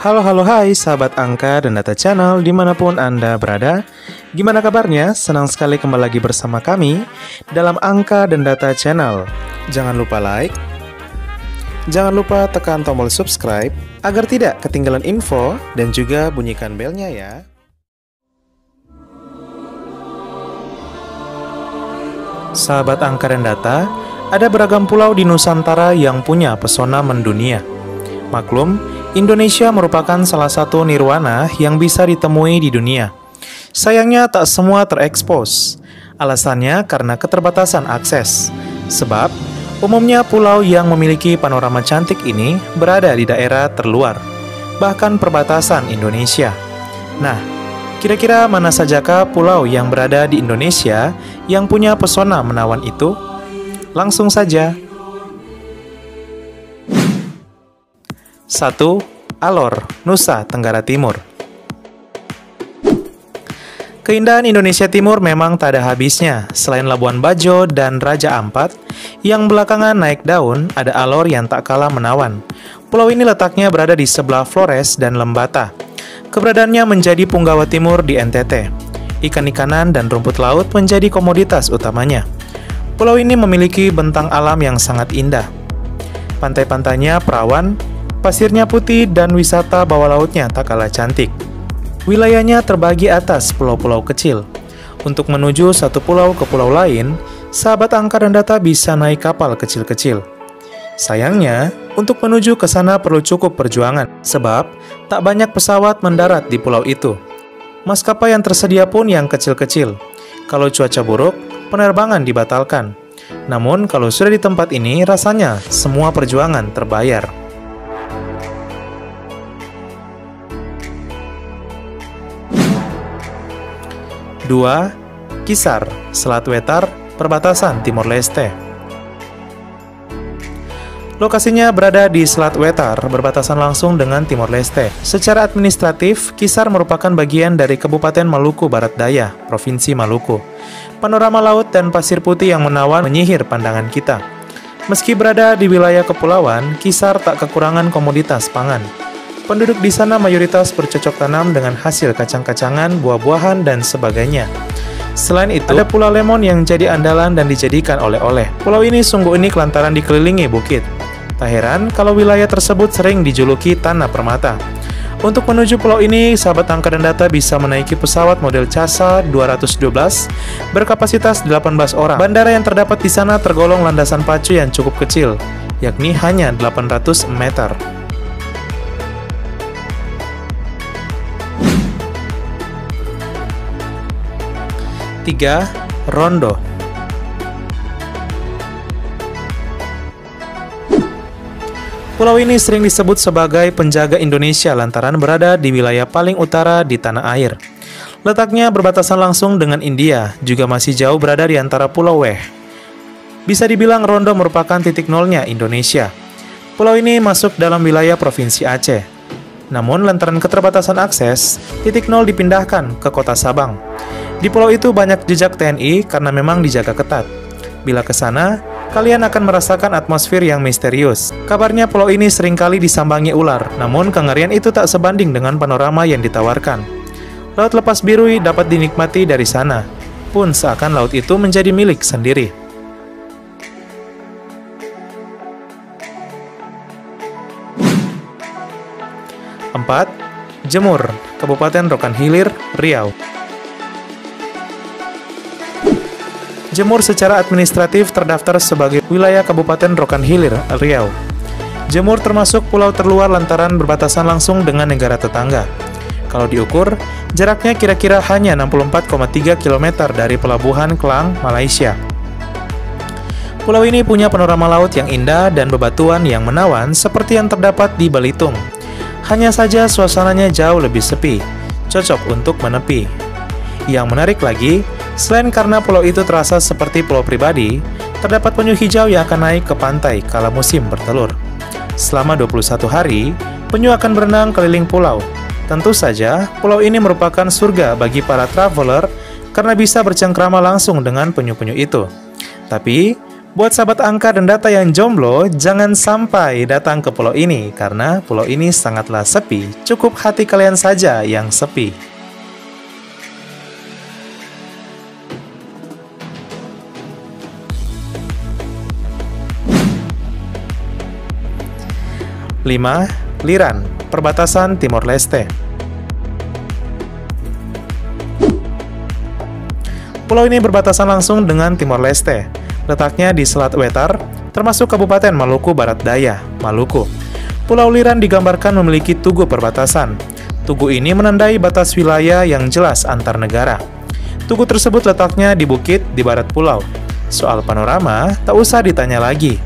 Halo hai sahabat angka dan data channel dimanapun Anda berada. Gimana kabarnya? Senang sekali kembali lagi bersama kami dalam angka dan data channel. Jangan lupa like, jangan lupa tekan tombol subscribe agar tidak ketinggalan info dan juga bunyikan belnya ya. Sahabat angka dan data, ada beragam pulau di Nusantara yang punya pesona mendunia. Maklum, Indonesia merupakan salah satu nirwana yang bisa ditemui di dunia. Sayangnya tak semua terekspos. Alasannya karena keterbatasan akses. Sebab, umumnya pulau yang memiliki panorama cantik ini berada di daerah terluar, bahkan perbatasan Indonesia. Nah, kira-kira mana sajakah pulau yang berada di Indonesia yang punya pesona menawan itu? Langsung saja. 1. Alor, Nusa Tenggara Timur. Keindahan Indonesia Timur memang tak ada habisnya. Selain Labuan Bajo dan Raja Ampat, yang belakangan naik daun, ada Alor yang tak kalah menawan. Pulau ini letaknya berada di sebelah Flores dan Lembata. Keberadaannya menjadi punggawa timur di NTT. Ikan-ikanan dan rumput laut menjadi komoditas utamanya. Pulau ini memiliki bentang alam yang sangat indah. Pantai-pantainya perawan, pasirnya putih, dan wisata bawah lautnya tak kalah cantik. Wilayahnya terbagi atas pulau-pulau kecil. Untuk menuju satu pulau ke pulau lain, sahabat angka dan data bisa naik kapal kecil-kecil. Sayangnya, untuk menuju ke sana perlu cukup perjuangan, sebab tak banyak pesawat mendarat di pulau itu. Maskapai yang tersedia pun yang kecil-kecil. Kalau cuaca buruk, penerbangan dibatalkan. Namun, kalau sudah di tempat ini, rasanya semua perjuangan terbayar. 2. Kisar, Selat Wetar, perbatasan Timor Leste. Lokasinya berada di Selat Wetar, berbatasan langsung dengan Timor Leste. Secara administratif, Kisar merupakan bagian dari Kabupaten Maluku Barat Daya, Provinsi Maluku. Panorama laut dan pasir putih yang menawan menyihir pandangan kita. Meski berada di wilayah kepulauan, Kisar tak kekurangan komoditas pangan. Penduduk di sana mayoritas bercocok tanam dengan hasil kacang-kacangan, buah-buahan, dan sebagainya. Selain itu, ada Pulau Lemon yang jadi andalan dan dijadikan oleh-oleh. Pulau ini sungguh unik lantaran dikelilingi bukit. Tak heran kalau wilayah tersebut sering dijuluki Tanah Permata. Untuk menuju pulau ini, sahabat angka dan data bisa menaiki pesawat model CASA 212 berkapasitas 18 orang. Bandara yang terdapat di sana tergolong landasan pacu yang cukup kecil, yakni hanya 800 meter. 3. Rondo. Pulau ini sering disebut sebagai penjaga Indonesia lantaran berada di wilayah paling utara di tanah air. Letaknya berbatasan langsung dengan India, juga masih jauh berada di antara Pulau Weh. Bisa dibilang Rondo merupakan titik nolnya Indonesia. Pulau ini masuk dalam wilayah Provinsi Aceh. Namun lantaran keterbatasan akses, titik nol dipindahkan ke kota Sabang. Di pulau itu banyak jejak TNI karena memang dijaga ketat. Bila ke sana, kalian akan merasakan atmosfer yang misterius. Kabarnya pulau ini seringkali disambangi ular, namun kengerian itu tak sebanding dengan panorama yang ditawarkan. Laut lepas biru dapat dinikmati dari sana, pun seakan laut itu menjadi milik sendiri. 4. Jemur, Kabupaten Rokan Hilir, Riau. Jemur secara administratif terdaftar sebagai wilayah Kabupaten Rokan Hilir, Riau. Jemur termasuk pulau terluar lantaran berbatasan langsung dengan negara tetangga. Kalau diukur, jaraknya kira-kira hanya 64,3 km dari pelabuhan Klang, Malaysia. Pulau ini punya panorama laut yang indah dan bebatuan yang menawan seperti yang terdapat di Belitung. Hanya saja suasananya jauh lebih sepi, cocok untuk menepi. Yang menarik lagi, selain karena pulau itu terasa seperti pulau pribadi, terdapat penyu hijau yang akan naik ke pantai kala musim bertelur. Selama 21 hari, penyu akan berenang keliling pulau. Tentu saja, pulau ini merupakan surga bagi para traveler karena bisa bercengkrama langsung dengan penyu-penyu itu. Tapi, Buat sahabat angka dan data yang jomblo, jangan sampai datang ke pulau ini karena pulau ini sangatlah sepi. Cukup hati kalian saja yang sepi. Lima, Liran, perbatasan Timor Leste. Pulau ini berbatasan langsung dengan Timor Leste. Letaknya di Selat Wetar, termasuk Kabupaten Maluku Barat Daya, Maluku. Pulau Liran digambarkan memiliki tugu perbatasan. Tugu ini menandai batas wilayah yang jelas antar negara. Tugu tersebut letaknya di bukit di barat pulau. Soal panorama, tak usah ditanya lagi.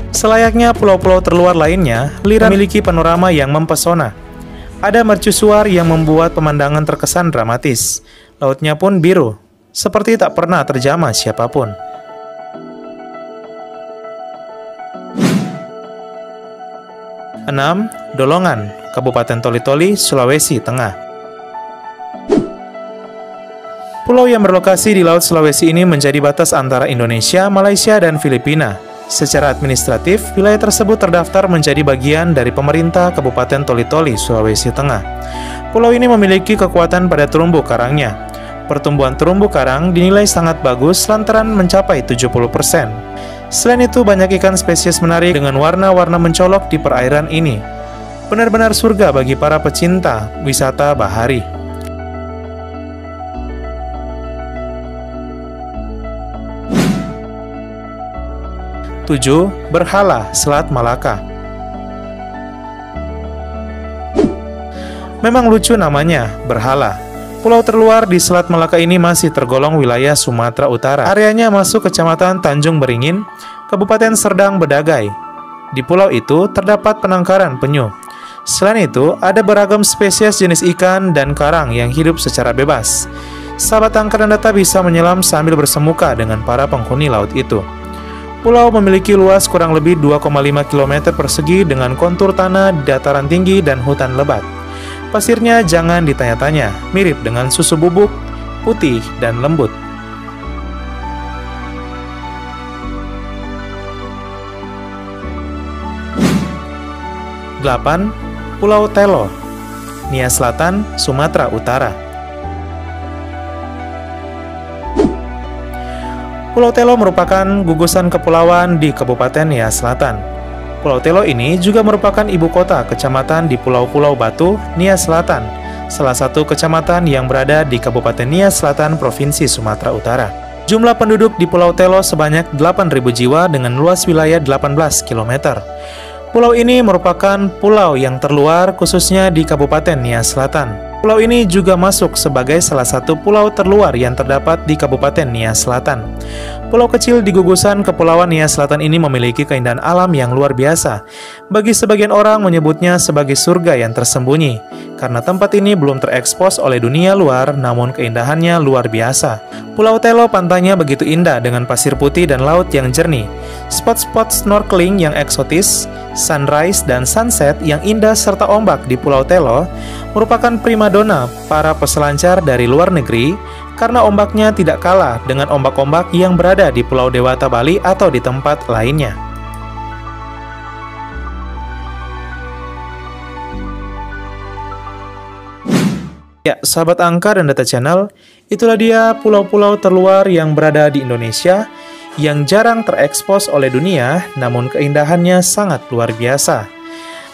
Selayaknya pulau-pulau terluar lainnya, Liran memiliki panorama yang mempesona. Ada mercusuar yang membuat pemandangan terkesan dramatis. Lautnya pun biru, seperti tak pernah terjamah siapapun. 6. Dolongan, Kabupaten Toli-Toli, Sulawesi Tengah. Pulau yang berlokasi di Laut Sulawesi ini menjadi batas antara Indonesia, Malaysia, dan Filipina. Secara administratif, wilayah tersebut terdaftar menjadi bagian dari pemerintah Kabupaten Toli-Toli, Sulawesi Tengah. Pulau ini memiliki kekuatan pada terumbu karangnya. Pertumbuhan terumbu karang dinilai sangat bagus lantaran mencapai 70%. Selain itu, banyak ikan spesies menarik dengan warna-warna mencolok di perairan ini. Benar-benar surga bagi para pecinta wisata bahari. 7. Berhala, Selat Malaka. Memang lucu namanya, Berhala. Pulau terluar di Selat Malaka ini masih tergolong wilayah Sumatera Utara. Areanya masuk Kecamatan Tanjung Beringin, Kabupaten Serdang Bedagai. Di pulau itu terdapat penangkaran penyu. Selain itu, ada beragam spesies jenis ikan dan karang yang hidup secara bebas. Sahabat angka dan data bisa menyelam sambil bersemuka dengan para penghuni laut itu. Pulau memiliki luas kurang lebih 2,5 km persegi dengan kontur tanah, dataran tinggi, dan hutan lebat. Pasirnya jangan ditanya-tanya, mirip dengan susu bubuk, putih dan lembut. Delapan, Pulau Telo, Nia Selatan, Sumatera Utara. Pulau Telo merupakan gugusan kepulauan di Kabupaten Nia Selatan. Pulau Telo ini juga merupakan ibu kota kecamatan di Pulau-Pulau Batu, Nia Selatan, salah satu kecamatan yang berada di Kabupaten Nia Selatan, Provinsi Sumatera Utara. Jumlah penduduk di Pulau Telo sebanyak 8.000 jiwa dengan luas wilayah 18 km. Pulau ini merupakan pulau yang terluar khususnya di Kabupaten Nia Selatan. Pulau ini juga masuk sebagai salah satu pulau terluar yang terdapat di Kabupaten Nia Selatan. Pulau kecil di gugusan Kepulauan Nia Selatan ini memiliki keindahan alam yang luar biasa. Bagi sebagian orang menyebutnya sebagai surga yang tersembunyi, karena tempat ini belum terekspos oleh dunia luar, namun keindahannya luar biasa. Pulau Telo pantainya begitu indah dengan pasir putih dan laut yang jernih. Spot-spot snorkeling yang eksotis, sunrise dan sunset yang indah serta ombak di Pulau Telo merupakan primadona para peselancar dari luar negeri karena ombaknya tidak kalah dengan ombak-ombak yang berada di Pulau Dewata Bali atau di tempat lainnya. Ya, sahabat angka dan data channel, itulah dia pulau-pulau terluar yang berada di Indonesia yang jarang terekspos oleh dunia, namun keindahannya sangat luar biasa.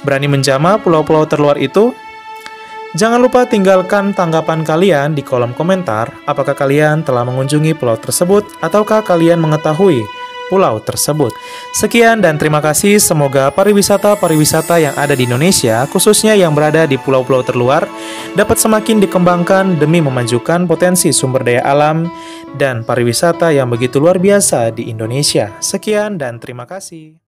Berani menjamah pulau-pulau terluar itu? Jangan lupa tinggalkan tanggapan kalian di kolom komentar, apakah kalian telah mengunjungi pulau tersebut ataukah kalian mengetahui pulau tersebut. Sekian dan terima kasih, semoga pariwisata yang ada di Indonesia, khususnya yang berada di pulau-pulau terluar, dapat semakin dikembangkan demi memajukan potensi sumber daya alam dan pariwisata yang begitu luar biasa di Indonesia. Sekian dan terima kasih.